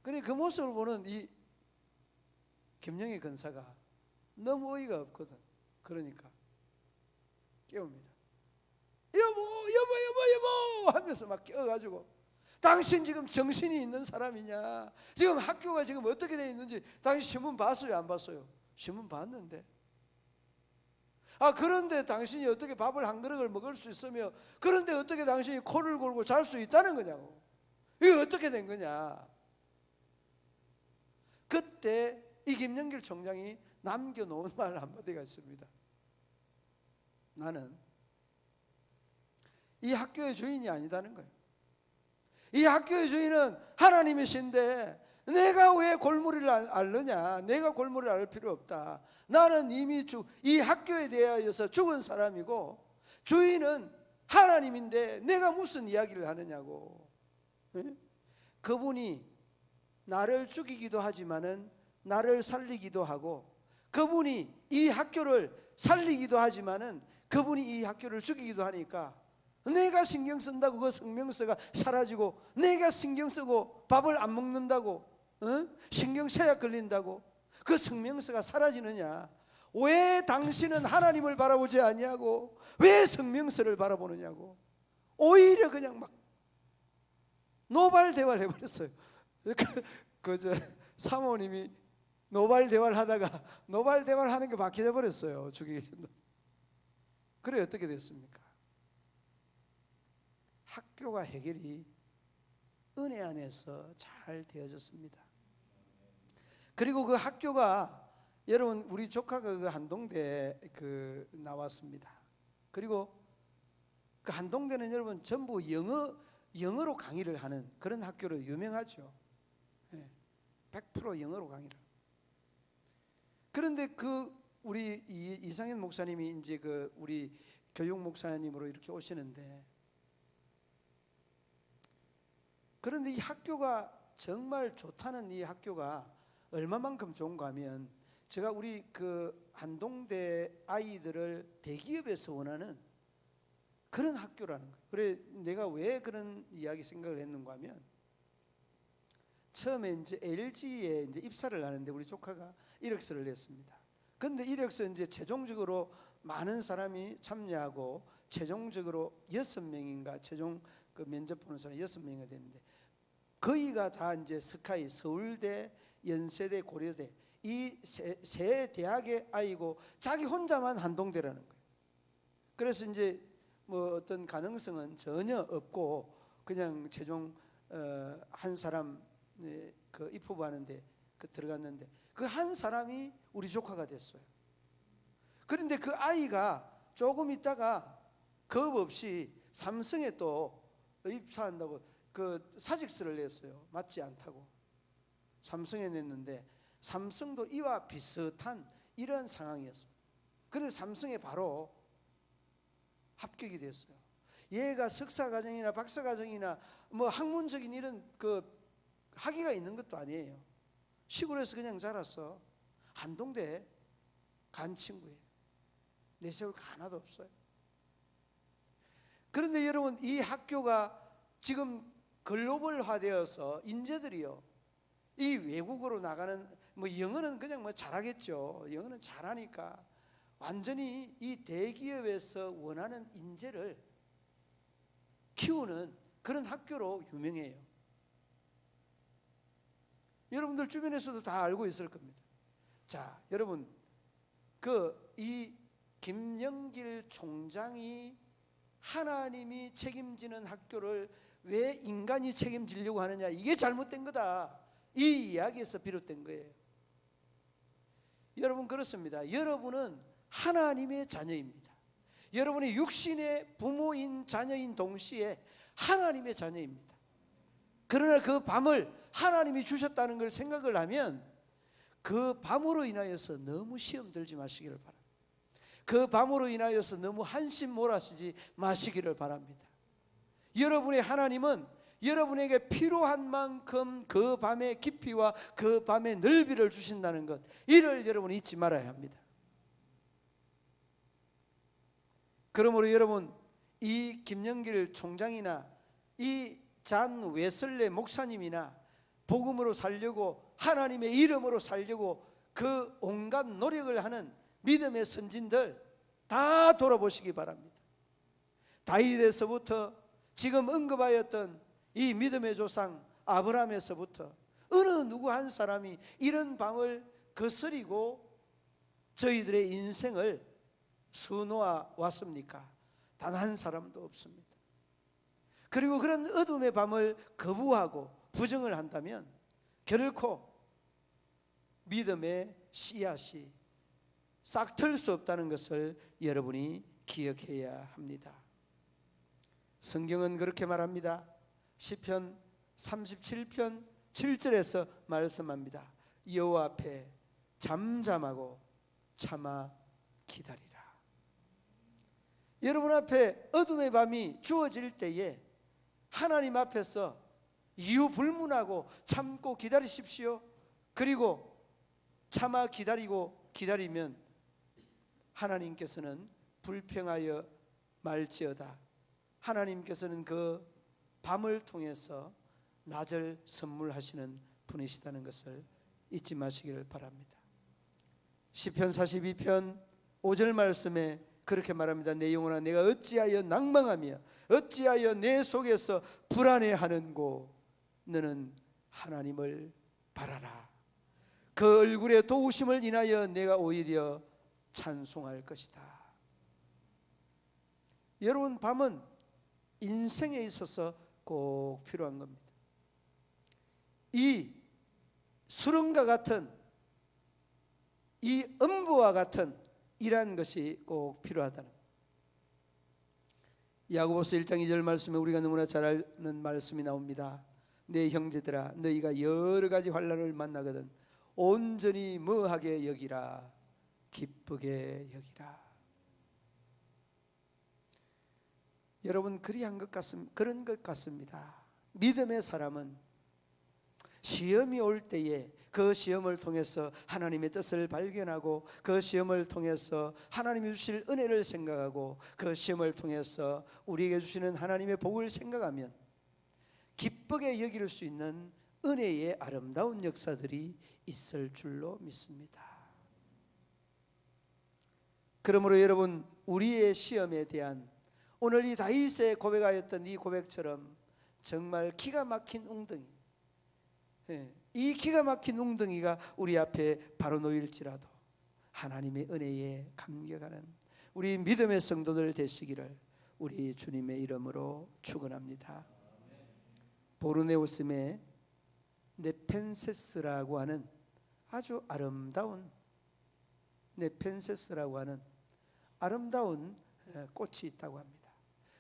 그러니까 그 모습을 보는 이 김영희 권사가 너무 어이가 없거든. 그러니까 깨웁니다. 여보 하면서 막 깨워가지고 당신 지금 정신이 있는 사람이냐? 지금 학교가 지금 어떻게 되어 있는지 당신 신문 봤어요? 안 봤어요? 신문 봤는데. 그런데 당신이 어떻게 밥을 한 그릇을 먹을 수 있으며 그런데 어떻게 당신이 코를 골고 잘 수 있다는 거냐고. 이게 어떻게 된 거냐? 그때 이 김영길 총장이 남겨놓은 말 한마디가 있습니다. 나는 이 학교의 주인이 아니다는 거예요. 이 학교의 주인은 하나님이신데 내가 왜 골무리를 앓느냐? 내가 골무리를 앓을 필요 없다. 나는 이미 이 학교에 대하여서 죽은 사람이고 주인은 하나님인데 내가 무슨 이야기를 하느냐고. 그분이 나를 죽이기도 하지만은 나를 살리기도 하고 그분이 이 학교를 살리기도 하지만은 그분이 이 학교를 죽이기도 하니까 내가 신경 쓴다고 그 성명서가 사라지고 내가 신경 쓰고 밥을 안 먹는다고 신경 쇠약 걸린다고 그 성명서가 사라지느냐? 왜 당신은 하나님을 바라보지 아니하고 왜 성명서를 바라보느냐고. 오히려 그냥 막 노발대화를 해버렸어요. 저 사모님이 노발대화를 하다가 노발대화를 하는 게 바뀌어 버렸어요. 죽이 계신다. 그래 어떻게 됐습니까? 학교가 해결이 은혜 안에서 잘 되어졌습니다. 그리고 그 학교가 여러분 우리 조카가 그 한동대 그 나왔습니다. 그리고 그 한동대는 여러분 전부 영어로 강의를 하는 그런 학교로 유명하죠. 100% 영어로 강의를. 그런데 그 우리 이상현 목사님이 이제 그 우리 교육 목사님으로 이렇게 오시는데 그런데 이 학교가 정말 좋다는 이 학교가 얼마만큼 좋은가 하면 제가 우리 그 한동대 아이들을 대기업에서 원하는 그런 학교라는 거예요. 그래 내가 왜 그런 이야기 생각을 했는가 하면 처음에 이제 LG에 이제 입사를 하는데 우리 조카가 이력서를 냈습니다. 그런데 이력서 이제 최종적으로 많은 사람이 참여하고 최종적으로 6명인가 최종 그 면접 보는 사람이 6명이 됐는데 거의가 다 이제 스카이 서울대, 연세대, 고려대 이 세 대학의 아이고 자기 혼자만 한동대라는 거예요. 그래서 이제 뭐 어떤 가능성은 전혀 없고 그냥 최종 한 사람 그 입후보하는데 그 들어갔는데 그 한 사람이 우리 조카가 됐어요. 그런데 그 아이가 조금 있다가 겁 없이 삼성에 또 입사한다고 그 사직서를 냈어요. 맞지 않다고 삼성에 냈는데 삼성도 이와 비슷한 이런 상황이었습니다. 그래서 삼성에 바로 합격이 됐어요. 얘가 석사과정이나 박사과정이나 뭐 학문적인 이런 그 학위가 있는 것도 아니에요. 시골에서 그냥 자랐어. 한동대 간 친구예요. 내세울 거 하나도 없어요. 그런데 여러분 이 학교가 지금 글로벌화되어서 인재들이요 이 외국으로 나가는 뭐 영어는 그냥 뭐 잘하겠죠. 영어는 잘하니까 완전히 이 대기업에서 원하는 인재를 키우는 그런 학교로 유명해요. 여러분들 주변에서도 다 알고 있을 겁니다. 자, 여러분 이 김영길 총장이 하나님이 책임지는 학교를 왜 인간이 책임지려고 하느냐, 이게 잘못된 거다, 이 이야기에서 비롯된 거예요. 여러분 그렇습니다. 여러분은 하나님의 자녀입니다. 여러분이 육신의 부모인 자녀인 동시에 하나님의 자녀입니다. 그러나 그 밤을 하나님이 주셨다는 걸 생각을 하면 그 밤으로 인하여서 너무 시험 들지 마시기를 바랍니다. 그 밤으로 인하여서 너무 한심 몰아치지 마시기를 바랍니다. 여러분의 하나님은 여러분에게 필요한 만큼 그 밤의 깊이와 그 밤의 넓이를 주신다는 것, 이를 여러분이 잊지 말아야 합니다. 그러므로 여러분 이 김영길 총장이나 이 잔 웨슬레 목사님이나 복음으로 살려고 하나님의 이름으로 살려고 그 온갖 노력을 하는 믿음의 선진들 다 돌아보시기 바랍니다. 다윗에서부터 지금 언급하였던 이 믿음의 조상 아브라함에서부터 어느 누구 한 사람이 이런 밤을 거스리고 저희들의 인생을 수놓아 왔습니까? 단 한 사람도 없습니다. 그리고 그런 어둠의 밤을 거부하고 부정을 한다면 결코 믿음의 씨앗이 싹틀 수 없다는 것을 여러분이 기억해야 합니다. 성경은 그렇게 말합니다. 시편 37편 7절에서 말씀합니다. 여호와 앞에 잠잠하고 참아 기다리라. 여러분 앞에 어둠의 밤이 주어질 때에 하나님 앞에서 이유 불문하고 참고 기다리십시오. 그리고 참아 기다리면 하나님께서는 불평하여 말지어다. 하나님께서는 그 밤을 통해서 낮을 선물하시는 분이시다는 것을 잊지 마시기를 바랍니다. 시편 42편 5절 말씀에 그렇게 말합니다. 내 영혼아 내가 어찌하여 낭망하며 어찌하여 내 속에서 불안해하는고 너는 하나님을 바라라. 그 얼굴의 도우심을 인하여 내가 오히려 찬송할 것이다. 여러분 밤은 인생에 있어서 꼭 필요한 겁니다. 이 수렁과 같은 이 음부와 같은 이러한 것이 꼭 필요하다는 거예요. 야고보서 1장 2절 말씀에 우리가 너무나 잘 아는 말씀이 나옵니다. 내 형제들아 너희가 여러 가지 환난을 만나거든 온전히 뭐하게 여기라 기쁘게 여기라. 여러분 그런 것 같습니다. 믿음의 사람은 시험이 올 때에 그 시험을 통해서 하나님의 뜻을 발견하고 그 시험을 통해서 하나님이 주실 은혜를 생각하고 그 시험을 통해서 우리에게 주시는 하나님의 복을 생각하면 기쁘게 여길 수 있는 은혜의 아름다운 역사들이 있을 줄로 믿습니다. 그러므로 여러분 우리의 시험에 대한 오늘 이 다윗의 고백하였던 이 고백처럼 정말 기가 막힌 웅덩이, 이 기가 막힌 웅덩이가 우리 앞에 바로 놓일지라도 하나님의 은혜에 감격하는 우리 믿음의 성도들 되시기를 우리 주님의 이름으로 축원합니다. 보르네오섬에 네펜세스라고 하는 아주 아름다운 네펜세스라고 하는 아름다운 꽃이 있다고 합니다.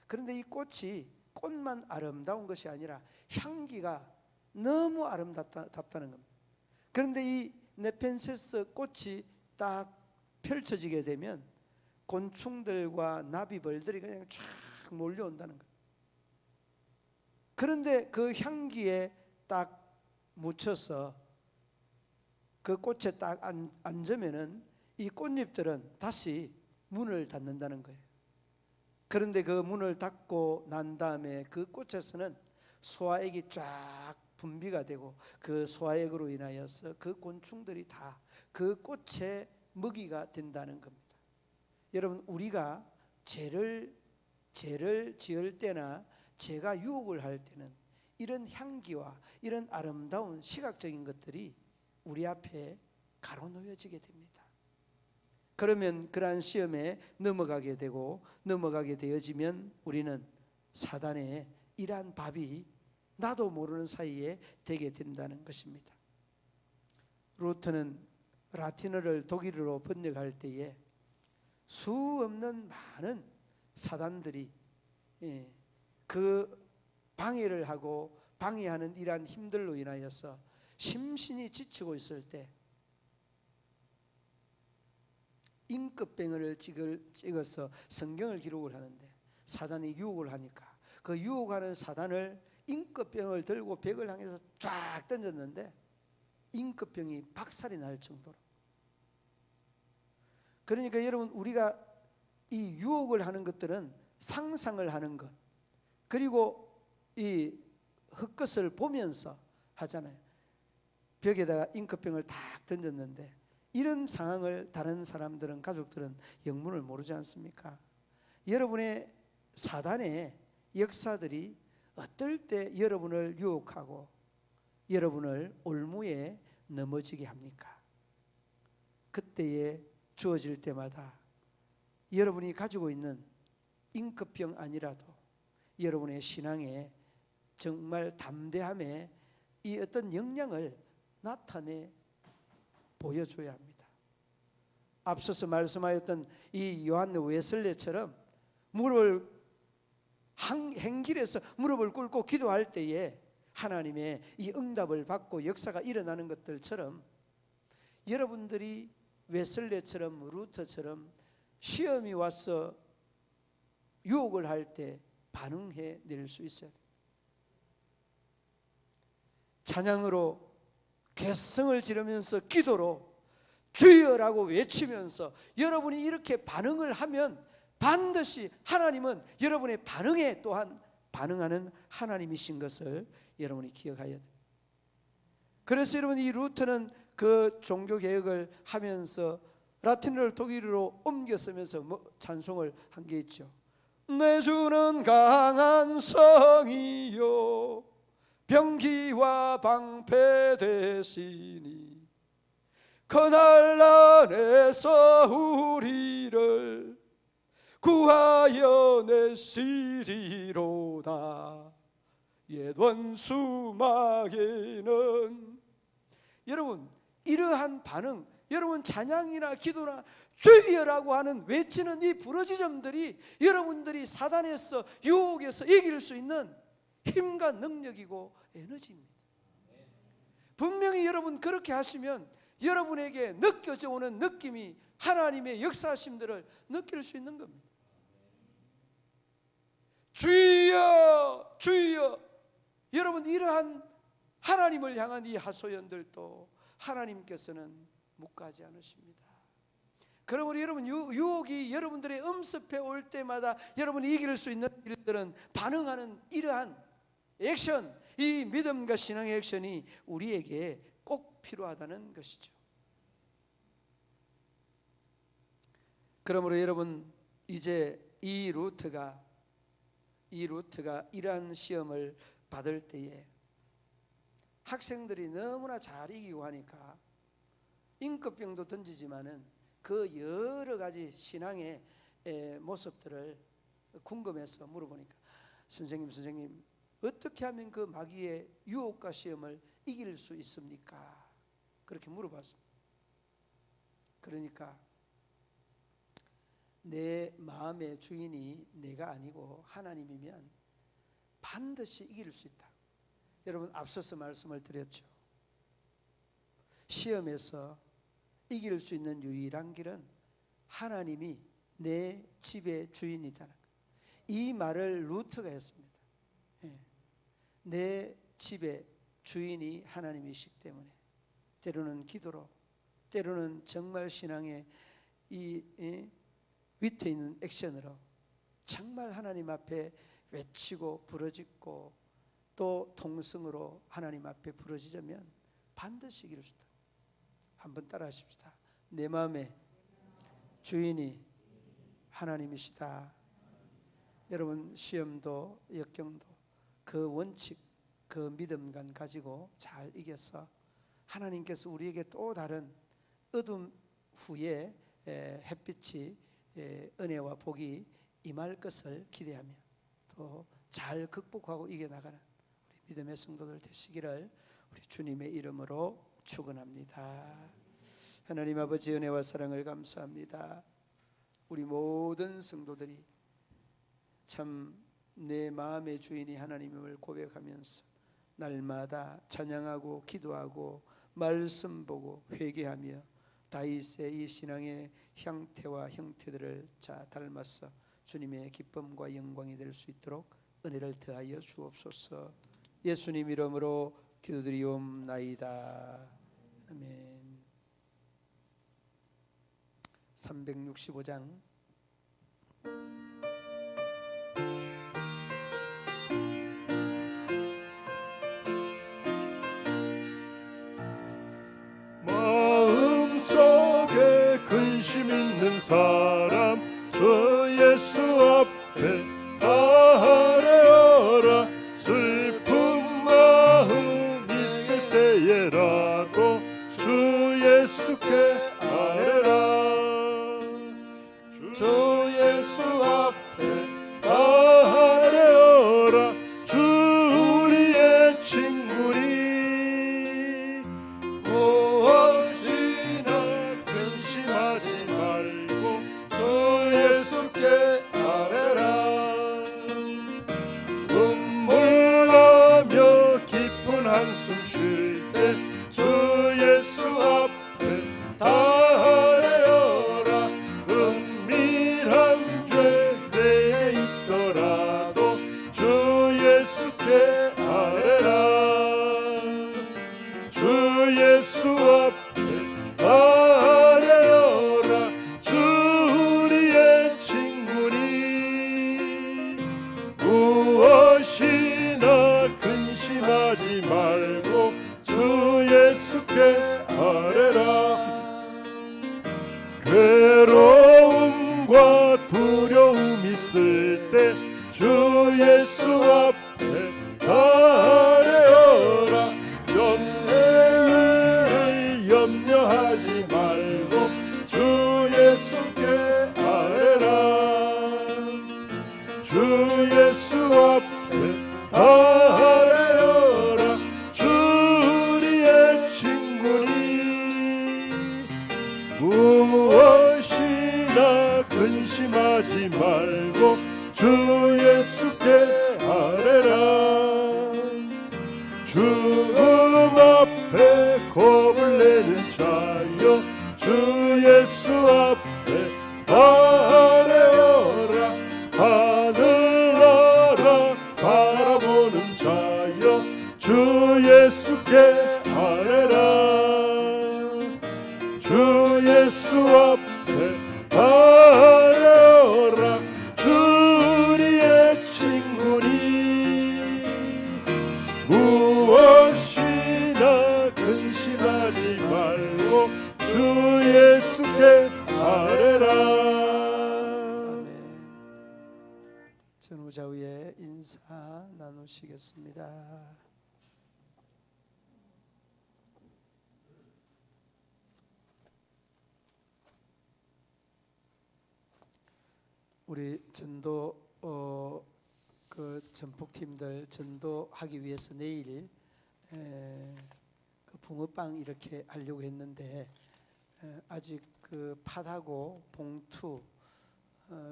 그런데 이 꽃이 꽃만 아름다운 것이 아니라 향기가 너무 아름답다는 겁니다. 그런데 이 네펜세스 꽃이 딱 펼쳐지게 되면 곤충들과 나비벌들이 그냥 쫙 몰려온다는 거예요. 그런데 그 향기에 딱 묻혀서 그 꽃에 딱 앉으면은 이 꽃잎들은 다시 문을 닫는다는 거예요. 그런데 그 문을 닫고 난 다음에 그 꽃에서는 소화액이 쫙 분비가 되고 그 소화액으로 인하여서 그 곤충들이 다 그 꽃의 먹이가 된다는 겁니다. 여러분, 우리가 죄를 지을 때나 죄가 유혹을 할 때는 이런 향기와 이런 아름다운 시각적인 것들이 우리 앞에 가로놓여지게 됩니다. 그러면 그러한 시험에 넘어가게 되고 넘어가게 되어지면 우리는 사단의 이러한 밥이 나도 모르는 사이에 되게 된다는 것입니다. 루터는 라틴어를 독일어로 번역할 때에 수 없는 많은 사단들이 그 방해를 하고 방해하는 이러한 힘들로 인하여서 심신이 지치고 있을 때 잉크병을 찍어서 성경을 기록을 하는데 사단이 유혹을 하니까 그 유혹하는 사단을 잉크병을 들고 벽을 향해서 쫙 던졌는데 잉크병이 박살이 날 정도로. 그러니까 여러분, 우리가 이 유혹을 하는 것들은 상상을 하는 것, 그리고 이 흙것을 보면서 하잖아요. 벽에다가 잉크병을 탁 던졌는데 이런 상황을 다른 사람들은, 가족들은 영문을 모르지 않습니까? 여러분의 사단의 역사들이 어떨 때 여러분을 유혹하고 여러분을 올무에 넘어지게 합니까? 그때에 주어질 때마다 여러분이 가지고 있는 잉크병 아니라도 여러분의 신앙에 정말 담대함에 이 어떤 역량을 나타내 보여줘야 합니다. 앞서서 말씀하였던 이 요한 웨슬레처럼 무릎을 행길에서 무릎을 꿇고 기도할 때에 하나님의 이 응답을 받고 역사가 일어나는 것들처럼 여러분들이 웨슬레처럼 루터처럼 시험이 와서 유혹을 할 때 반응해 낼 수 있어야 돼요. 찬양으로 괴성을 지르면서 기도로 주여라고 외치면서 여러분이 이렇게 반응을 하면 반드시 하나님은 여러분의 반응에 또한 반응하는 하나님이신 것을 여러분이 기억해야 돼요. 그래서 여러분, 이 루터는 그 종교개혁을 하면서 라틴어를 독일어로 옮겨 쓰면서 찬송을 한 게 있죠. 내 주는 강한 성이요 병기와 방패 되시니 그날 안에서 우리를 구하여 내시리로다. 옛 원수 마귀는. 여러분, 이러한 반응, 여러분 찬양이나 기도나 주여라고 하는 외치는 이 부르짖음들이 여러분들이 사단에서 유혹에서 이길 수 있는 힘과 능력이고 에너지입니다. 분명히 여러분 그렇게 하시면 여러분에게 느껴져 오는 느낌이 하나님의 역사하심들을 느낄 수 있는 겁니다. 주여 주여. 여러분, 이러한 하나님을 향한 이 하소연들도 하나님께서는 묵과하지 않으십니다. 그러므로 여러분, 유혹이 여러분들의 엄습해 올 때마다 여러분이 이길 수 있는 일들은 반응하는 이러한 액션, 이 믿음과 신앙의 액션이 우리에게 꼭 필요하다는 것이죠. 그러므로 여러분, 이제 이 루트가 이러한 시험을 받을 때에 학생들이 너무나 잘 이기고 하니까 인급병도 던지지만은 그 여러 가지 신앙의 모습들을 궁금해서 물어보니까 선생님 어떻게 하면 그 마귀의 유혹과 시험을 이길 수 있습니까? 그렇게 물어봤습니다. 그러니까 내 마음의 주인이 내가 아니고 하나님이면 반드시 이길 수 있다. 여러분 앞서서 말씀을 드렸죠. 시험에서 이길 수 있는 유일한 길은 하나님이 내 집의 주인이다는 것. 이 말을 루터가 했습니다. 내 집의 주인이 하나님이시기 때문에 때로는 기도로, 때로는 정말 신앙의 이 위태 있는 액션으로 정말 하나님 앞에 외치고 부르짖고 또 통성으로 하나님 앞에 부르짖으면 반드시 이길 수 있다. 한번 따라 하십시다. 내 마음의 주인이 하나님이시다. 여러분 시험도 역경도 그 원칙, 그 믿음감 가지고 잘 이겨서 하나님께서 우리에게 또 다른 어둠 후에 햇빛이 은혜와 복이 임할 것을 기대하며 또 잘 극복하고 이겨나가는 우리 믿음의 성도들 되시기를 우리 주님의 이름으로 축원합니다. 하나님 아버지 은혜와 사랑을 감사합니다. 우리 모든 성도들이 참 내 마음의 주인이 하나님임을 고백하면서 날마다 찬양하고 기도하고 말씀 보고 회개하며 다윗의 이 신앙의 형태와 형태들을 닮아서 주님의 기쁨과 영광이 될 수 있도록 은혜를 더하여 주옵소서. 예수님 이름으로 기도드리옵나이다. 아멘. 365장 마음속에 근심 있는 사람 주 예수 앞에 아뢰어라. 슬픈 마음 있을 때에라도 주 예수께 아뢰라. 주 예수 앞에 아뢰어라. 주 우리의 친구니 무엇이나 근심하지 말고 주 예수께 눈물 나며 깊은 한숨 쉴 때 주 예수 앞에 아뢰어라. 은밀한 죄 내게 있더라도 주 예수께 아뢰라. 주 예수 앞에 아뢰어라. 주 우리의 친구니 무엇이나 근심하지 말고 주 예수께 아뢰라. 괴로움과 두려움 있을 때 주 예수 앞에 아뢰어라. 연애를 염려하지 말고 주 예수께 아뢰라. 주 예수 앞에 아뢰어라. 주 우리의 친구니 무엇이나 근심하지 말고 주 예수께 아뢰라. 죽음 앞에 겁을 내는 자여 주 예수 앞에 아뢰어라. 하늘 나라 바라보는 자여 주 예수께 아뢰라. 주 예수 앞에 아뢰어라. 주 우리의 친구니 무엇이나 근심하지 말고 주 예수께 아뢰라. 전후좌우에 인사 나누시겠습니다. 우리 전도 그 전폭팀들 전도하기 위해서 내일 그 붕어빵 이렇게 하려고 했는데 아직 그 팥하고 봉투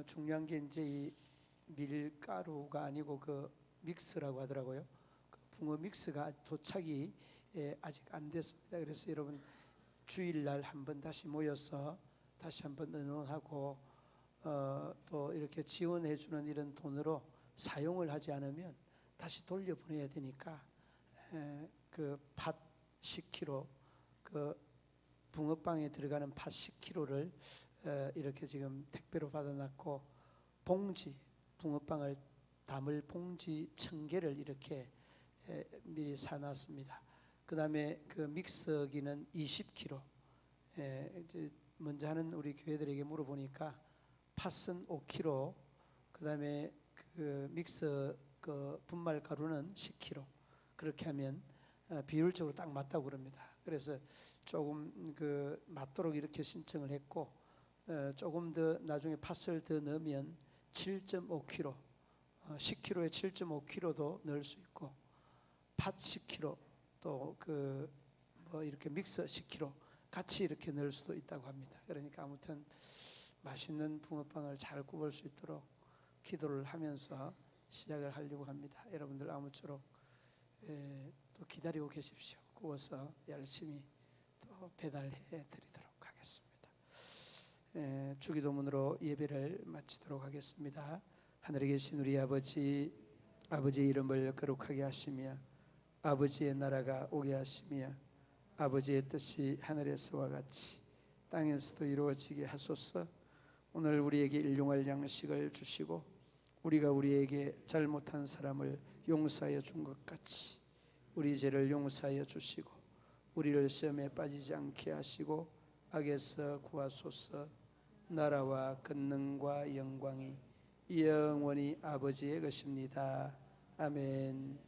중요한 게 이제 이 밀가루가 아니고 그 믹스라고 하더라고요. 그 붕어 믹스가 도착이 아직 안 됐습니다. 그래서 여러분 주일날 한번 다시 모여서 다시 한번 의논하고 또 이렇게 지원해 주는 이런 돈으로 사용을 하지 않으면 다시 돌려보내야 되니까 그 팥 10kg 그 붕어빵에 들어가는 팥 10kg를 이렇게 지금 택배로 받아놨고 봉지 붕어빵을 담을 봉지 1000개를 이렇게 미리 사놨습니다. 그 다음에 그 믹서기는 20kg. 이제 먼저 하는 우리 교회들에게 물어보니까 팥은 5kg. 그 다음에 그 믹서 그 분말 가루는 10kg. 그렇게 하면 비율적으로 딱 맞다고 그럽니다. 그래서 조금 그 맞도록 이렇게 신청을 했고 조금 더 나중에 팥을 더 넣으면 7.5kg, 10kg에 7.5kg도 넣을 수 있고 팥 10kg 또 그 뭐 이렇게 믹서 10kg 같이 이렇게 넣을 수도 있다고 합니다. 그러니까 아무튼 맛있는 붕어빵을 잘 구울 수 있도록 기도를 하면서 시작을 하려고 합니다. 여러분들 아무쪼록 또 기다리고 계십시오. 구워서 열심히 또 배달해 드리도록 하겠습니다. 주기도문으로 예배를 마치도록 하겠습니다. 하늘에 계신 우리 아버지, 아버지의 이름을 거룩하게 하시며 아버지의 나라가 오게 하시며 아버지의 뜻이 하늘에서와 같이 땅에서도 이루어지게 하소서. 오늘 우리에게 일용할 양식을 주시고 우리가 우리에게 잘못한 사람을 용서하여 준 것 같이 우리 죄를 용서하여 주시고 우리를 시험에 빠지지 않게 하시고 악에서 구하소서. 나라와 권능과 영광이 영원히 아버지의 것입니다. 아멘.